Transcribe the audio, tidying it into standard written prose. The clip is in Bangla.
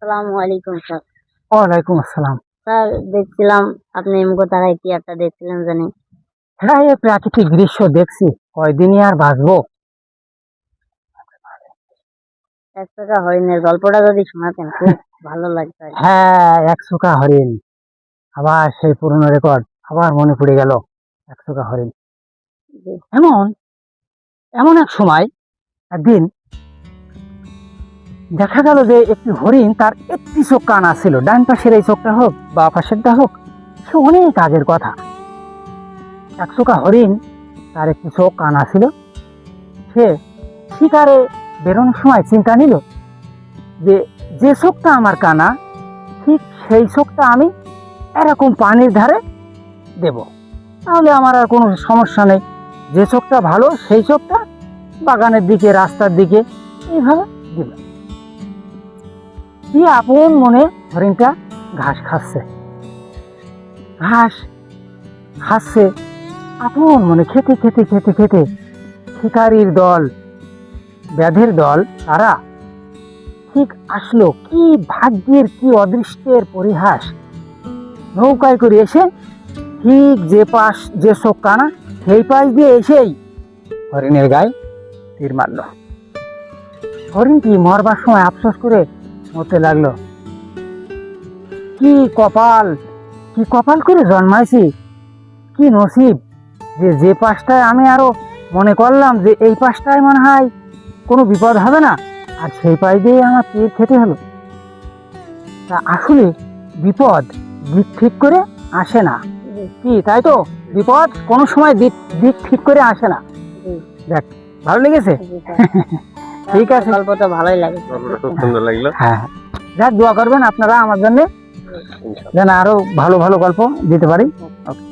আসসালামু আলাইকুম স্যার। ওয়ালাইকুম আসসালাম। স্যার দেখছিলাম আপনি এমগো তারায় কি একটা দেখছিলেন জানি। হ্যাঁ, এই প্রাকৃতিক দৃশ্য দেখছি, কয়দিনই আর বাঁচবো। এক টাকা হরিণের গল্পটা যদি শোনাতেন খুব ভালো লাগতো আর কি। হ্যাঁ, একশোকা হরিণ, আবার সেই পুরনো রেকর্ড আবার মনে পড়ে গেল। একশোকা হরিণ, জি, এমন এমন এক সময়, একদিন দেখা গেল যে একটি হরিণ, তার একটি চোখ কানা ছিল, ডান পাশের এই চোখটা হোক বা পাশেরটা হোক, সে অনেক আগের কথা। একশোকা হরিণ, তার একটি চোখ কানা ছিল। সে শিকারে বেরোনোর সময় চিন্তা নিল যে যে চোখটা আমার কানা, ঠিক সেই চোখটা আমি এরকম পানির ধারে দেব, তাহলে আমার আর কোনো সমস্যা নেই। যে চোখটা ভালো সেই চোখটা বাগানের দিকে, রাস্তার দিকে এইভাবে দিল। দিয়ে আপন মনে হরিণটা ঘাস খাচ্ছে, ঘাস খাচ্ছে আপন মনে, খেতে খেতে খেতে খেতে শিকারীর দল, ব্যাধের দল, তারা ঠিক আসলো। কি ভাগ্যের, কি অদৃষ্টের পরিহাস! নৌকায় করে এসে ঠিক যে চোখ কানা, সেই পাশ দিয়ে এসেই হরিণের গায়ে তীর মারল। হরিণটি মরবার সময় আফসোস করে মরতে লাগলো। কি কপাল, কি কপাল করে জন্মাইছি, কি নসিব যে যে পাশটায় আমি আরো মনে করলাম যে এই পাশটায় মনে হয় কোনো বিপদ হবে না, আর সেই পাশ দিয়ে আমার তীর খেতে হলো। তা আসলে বিপদ দিক ঠিক করে আসে না, জি, কি তাই তো? বিপদ কোনো সময় দিক দিক ঠিক করে আসে না। জি, দেখ, ভালো লেগেছে? জি স্যার। ঠিক আছে, গল্পটা ভালোই লাগে। খুব সুন্দর লাগলো। হ্যাঁ, যাক, দোয়া করবেন আপনারা আমার জন্য, যেন আরো ভালো ভালো গল্প দিতে পারি। ওকে।